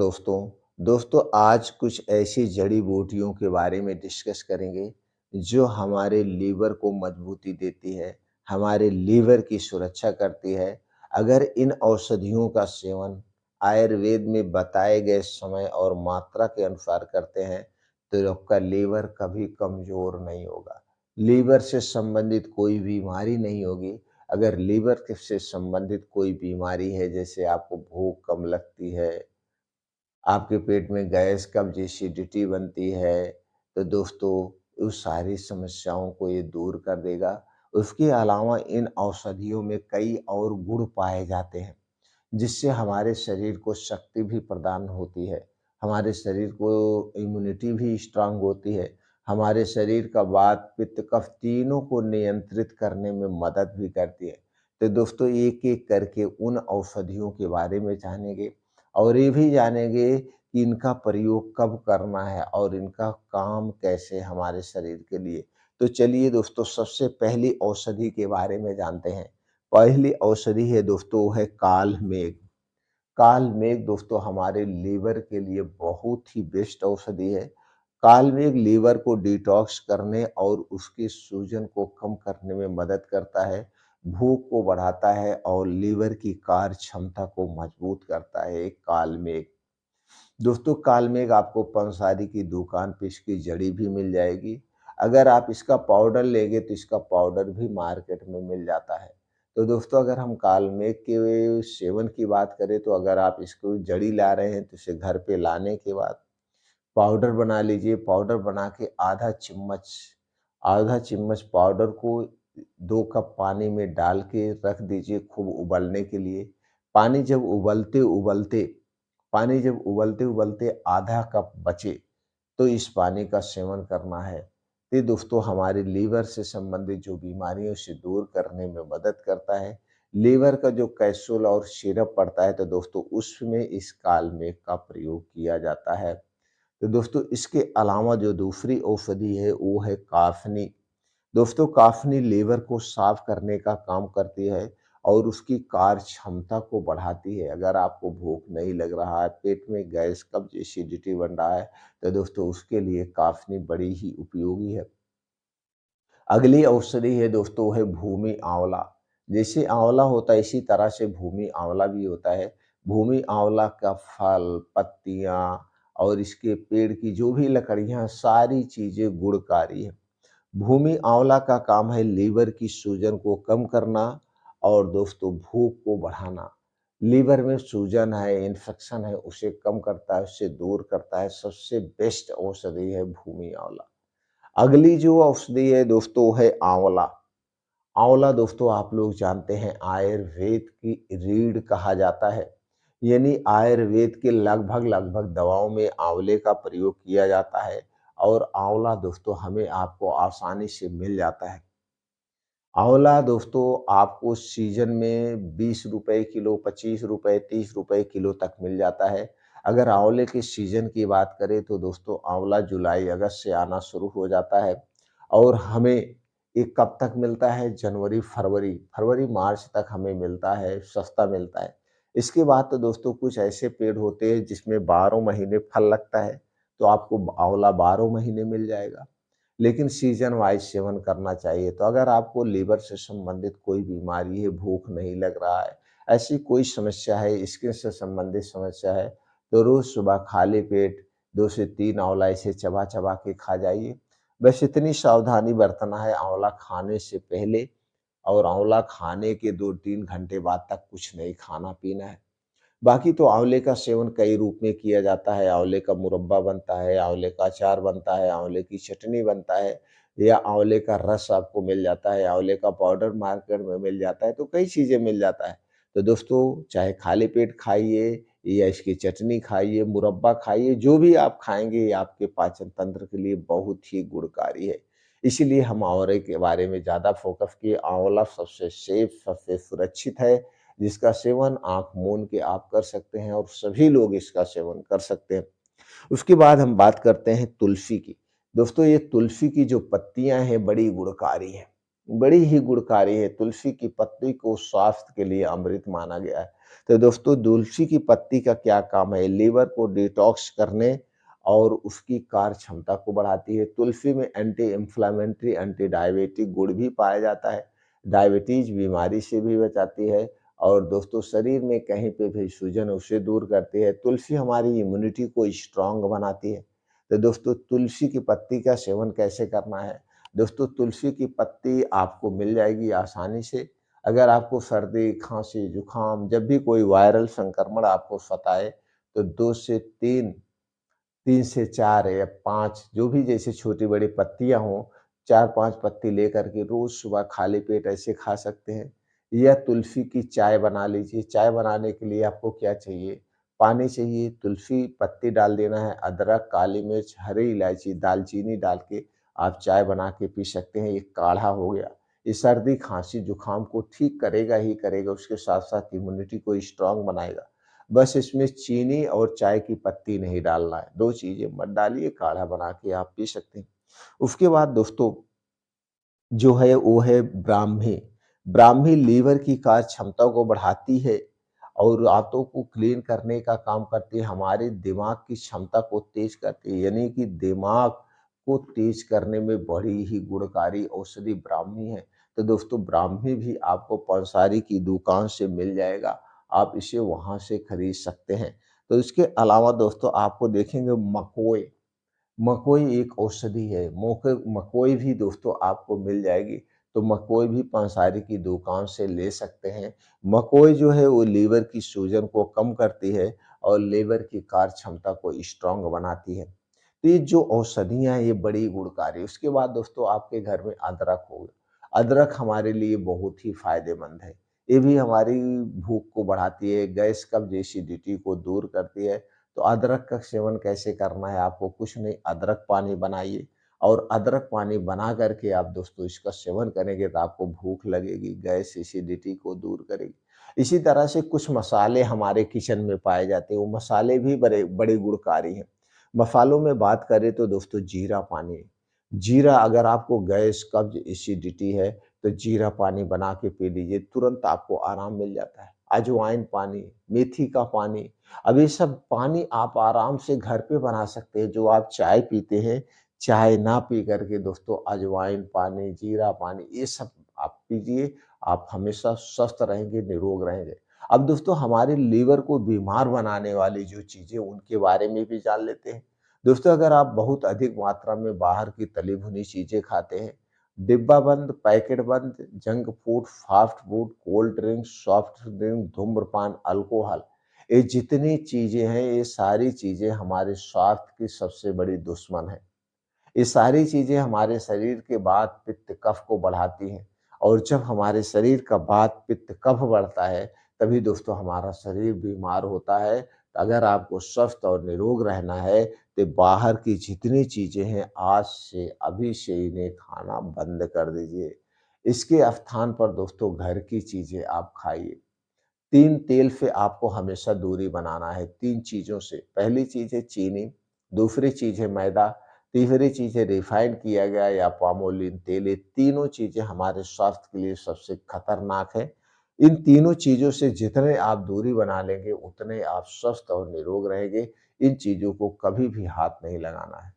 दोस्तों दोस्तों आज कुछ ऐसी जड़ी बूटियों के बारे में डिस्कस करेंगे जो हमारे लीवर को मजबूती देती है, हमारे लीवर की सुरक्षा करती है। अगर इन औषधियों का सेवन आयुर्वेद में बताए गए समय और मात्रा के अनुसार करते हैं तो आपका लीवर कभी कमजोर नहीं होगा। लीवर से संबंधित कोई बीमारी नहीं होगी। अगर लीवर से संबंधित कोई बीमारी है, जैसे आपको भूख कम लगती है, आपके पेट में गैस, कब्ज़, एसिडिटी बनती है, तो दोस्तों उस सारी समस्याओं को ये दूर कर देगा। उसके अलावा इन औषधियों में कई और गुण पाए जाते हैं, जिससे हमारे शरीर को शक्ति भी प्रदान होती है, हमारे शरीर को इम्यूनिटी भी स्ट्रांग होती है, हमारे शरीर का वात, पित्त, कफ तीनों को नियंत्रित करने में मदद भी करती है। तो दोस्तों एक-एक करके उन औषधियों के बारे में जानेंगे और ये भी जानेंगे कि इनका प्रयोग कब करना है और इनका काम कैसे हमारे शरीर के लिए। तो चलिए दोस्तों सबसे पहली औषधि के बारे में जानते हैं। पहली औषधि है दोस्तों, वो है काल मेघ। काल मेघ दोस्तों हमारे लीवर के लिए बहुत ही बेस्ट औषधि है। काल मेघ लीवर को डिटॉक्स करने और उसकी सूजन को कम करने में मदद करता है, भूख को बढ़ाता है और लीवर की कार्य क्षमता को मजबूत करता है एक काल मेघ। दोस्तों काल मेघ आपको पंसारी की दुकान पे इसकी जड़ी भी मिल जाएगी। अगर आप इसका पाउडर लेंगे तो इसका पाउडर भी मार्केट में मिल जाता है। तो दोस्तों अगर हम काल मेघ के सेवन की बात करें तो अगर आप इसको जड़ी ला रहे हैं तो इसे घर पे लाने के बाद पाउडर बना लीजिए। पाउडर बना के आधा चम्मच पाउडर को 2 कप पानी में डाल के रख दीजिए खूब उबलने के लिए। पानी जब उबलते-उबलते पानी जब उबलते-उबलते आधा कप बचे, तो इस पानी का सेवन करना है। ये दोस्तों हमारे लीवर से संबंधित जो बीमारियों से दूर करने में मदद करता है। लीवर का जो कैप्सूल और सिरप पड़ता है तो दोस्तों उसमें इस काल मेघ का प्रयोग किया जाता है। तो दोस्तों इसके अलावा जो दूसरी औषधि है वो है काफनी। दोस्तों काफनी लीवर को साफ करने का काम करती है और उसकी कार्य क्षमता को बढ़ाती है। अगर आपको भूख नहीं लग रहा है, पेट में गैस, कब्ज, एसिडिटी बन रहा है, तो दोस्तों उसके लिए काफनी बड़ी ही उपयोगी है। अगली औषधि है दोस्तों, वो है भूमि आंवला। जैसे आंवला होता है इसी तरह से भूमि आंवला भी होता है। भूमि आंवला का फल, पत्तियाँ और इसके पेड़ की जो भी लकड़ियाँ सारी चीज़ें गुणकारी हैं। भूमि आंवला का काम है लीवर की सूजन को कम करना और दोस्तों भूख को बढ़ाना। लीवर में सूजन है, इन्फेक्शन है, उसे कम करता है, उससे दूर करता है। सबसे बेस्ट औषधि है भूमि आंवला। अगली जो औषधि है दोस्तों वो है आंवला। आंवला दोस्तों आप लोग जानते हैं आयुर्वेद की रीढ़ कहा जाता है। यानी आयुर्वेद के लगभग-लगभग दवाओं में आंवले का प्रयोग किया जाता है और आंवला दोस्तों हमें आपको आसानी से मिल जाता है। आंवला दोस्तों आपको सीज़न में ₹20 किलो, ₹25, ₹30 किलो तक मिल जाता है। अगर आंवले के सीज़न की बात करें तो दोस्तों आंवला जुलाई, अगस्त से आना शुरू हो जाता है और हमें ये कब तक मिलता है? जनवरी, फरवरी, मार्च तक हमें मिलता है, सस्ता मिलता है। इसके बाद तो दोस्तों कुछ ऐसे पेड़ होते हैं जिसमें 12 महीने फल लगता है, तो आपको आंवला 12 महीने मिल जाएगा। लेकिन सीज़न वाइज़ सेवन करना चाहिए। तो अगर आपको लीवर से संबंधित कोई बीमारी है, भूख नहीं लग रहा है, ऐसी कोई समस्या है, स्किन से संबंधित समस्या है, तो रोज़ सुबह खाली पेट 2 से 3 आंवला इसे चबा-चबा के खा जाइए। बस इतनी सावधानी बरतना है आंवला खाने से पहले और आंवला खाने के 2-3 घंटे बाद तक कुछ नहीं खाना-पीना है। बाकी तो आंवले का सेवन कई रूप में किया जाता है। आंवले का मुरब्बा बनता है, आंवले का अचार बनता है, आंवले की चटनी बनता है या आंवले का रस आपको मिल जाता है, आंवले का पाउडर मार्केट में मिल जाता है, तो कई चीज़ें मिल जाता है। तो दोस्तों चाहे खाली पेट खाइए या इसकी चटनी खाइए, मुरब्बा खाइए, जो भी आप खाएँगे ये आपके पाचन तंत्र के लिए बहुत ही गुणकारी है। इसीलिए हम आंवले के बारे में ज़्यादा फ़ोकस किए। आंवला सबसे सेफ, सबसे सुरक्षित है, जिसका सेवन आँख मूंद के आप कर सकते हैं और सभी लोग इसका सेवन कर सकते हैं। उसके बाद हम बात करते हैं तुलसी की। दोस्तों ये तुलसी की जो पत्तियाँ हैं बड़ी गुणकारी हैं, बड़ी ही गुणकारी है। तुलसी की पत्ती को स्वास्थ्य के लिए अमृत माना गया है। तो दोस्तों तुलसी की पत्ती का क्या काम है? लीवर को डिटॉक्स करने और उसकी कार्य क्षमता को बढ़ाती है। तुलसी में एंटी इन्फ्लेमेटरी, एंटी डायबिटिक गुण भी पाया जाता है। डायबिटीज़ बीमारी से भी बचाती है और दोस्तों शरीर में कहीं पे भी सूजन उसे दूर करती है। तुलसी हमारी इम्यूनिटी को स्ट्रॉन्ग बनाती है। तो दोस्तों तुलसी की पत्ती का सेवन कैसे करना है? दोस्तों तुलसी की पत्ती आपको मिल जाएगी आसानी से। अगर आपको सर्दी, खाँसी, जुकाम जब भी कोई वायरल संक्रमण आपको सताए तो 2 से 3 से 4 या 5 जो भी जैसे छोटी-बड़ी पत्तियाँ हों, 4-5 पत्ती लेकर के रोज़ सुबह खाली पेट ऐसे खा सकते हैं। या तुलसी की चाय बना लीजिए। चाय बनाने के लिए आपको क्या चाहिए? पानी चाहिए, तुलसी पत्ती डाल देना है, अदरक, काली मिर्च, हरी इलायची, दालचीनी डाल के आप चाय बना के पी सकते हैं। ये काढ़ा हो गया। ये सर्दी, खाँसी, जुकाम को ठीक करेगा ही करेगा, उसके साथ-साथ इम्यूनिटी को स्ट्रॉन्ग बनाएगा। बस इसमें चीनी और चाय की पत्ती नहीं डालना है, 2 चीज़ें मत डालिए, काढ़ा बना के आप पी सकते हैं। उसके बाद दोस्तों जो है वो है ब्राह्मी। ब्राह्मी लीवर की कार्य क्षमता को बढ़ाती है और आंतों को क्लीन करने का काम करती है, हमारे दिमाग की क्षमता को तेज करती है, यानी कि दिमाग को तेज करने में बड़ी ही गुणकारी औषधि ब्राह्मी है। तो दोस्तों ब्राह्मी भी आपको पंसारी की दुकान से मिल जाएगा, आप इसे वहाँ से खरीद सकते हैं। तो इसके अलावा दोस्तों आपको देखेंगे मकोई। मकोई एक औषधि है, मकोई भी दोस्तों आपको मिल जाएगी, तो मकोई भी पंसारी की दुकान से ले सकते हैं। मकोई जो है वो लीवर की सूजन को कम करती है और लीवर की कार्य क्षमता को स्ट्रॉन्ग बनाती है। तो ये जो औषधियाँ हैं ये बड़ी गुणकारी। उसके बाद दोस्तों आपके घर में अदरक होगा। अदरक हमारे लिए बहुत ही फ़ायदेमंद है। ये भी हमारी भूख को बढ़ाती है, गैस, कब्ज़, एसिडिटी को दूर करती है। तो अदरक का सेवन कैसे करना है आपको? कुछ नहीं, अदरक पानी बनाइए और अदरक पानी बना करके आप दोस्तों इसका सेवन करेंगे तो आपको भूख लगेगी, गैस, एसिडिटी को दूर करेगी। इसी तरह से कुछ मसाले हमारे किचन में पाए जाते हैं, वो मसाले भी बड़े बड़े गुणकारी हैं। मसालों में बात करें तो दोस्तों जीरा पानी है। जीरा अगर आपको गैस, कब्ज़, एसिडिटी है तो जीरा पानी बना के पी लीजिए, तुरंत आपको आराम मिल जाता है। अजवाइन पानी, मेथी का पानी, अब ये सब पानी आप आराम से घर पे बना सकते हैं। जो आप चाय पीते हैं, चाय ना पी करके दोस्तों अजवाइन पानी, जीरा पानी ये सब आप पीजिए, आप हमेशा स्वस्थ रहेंगे, निरोग रहेंगे। अब दोस्तों हमारे लीवर को बीमार बनाने वाली जो चीज़ें उनके बारे में भी जान लेते हैं। दोस्तों अगर आप बहुत अधिक मात्रा में बाहर की तली भुनी चीज़ें खाते हैं, डिब्बा बंद, पैकेट बंद, junk food, fast food, cold drinks, soft drink, धूम्रपान, अल्कोहल, ये जितनी चीज़ें हैं, ये सारी चीज़ें हमारे स्वास्थ्य की सबसे बड़ी दुश्मन है। ये सारी चीज़ें हमारे शरीर के वात, पित्त, कफ को बढ़ाती हैं और जब हमारे शरीर का वात, पित्त, कफ बढ़ता है, तभी दोस्तों हमारा शरीर बीमार होता है। तो अगर आपको स्वस्थ और निरोग रहना है, तो बाहर की जितनी चीज़ें हैं, आज से, अभी से इन्हें खाना बंद कर दीजिए। इसके स्थान पर दोस्तों घर की चीज़ें आप खाइए। 3 तेल से आपको हमेशा दूरी बनाना है, 3 चीज़ों से। पहली चीज़ है चीनी, दूसरी चीज़ है मैदा, तीसरी चीज़ है रिफाइंड किया गया या पामोलिन तेल। ये तीनों चीज़ें हमारे स्वास्थ्य के लिए सबसे खतरनाक है। इन तीनों चीज़ों से जितने आप दूरी बना लेंगे, उतने आप स्वस्थ और निरोग रहेंगे। इन चीज़ों को कभी भी हाथ नहीं लगाना है।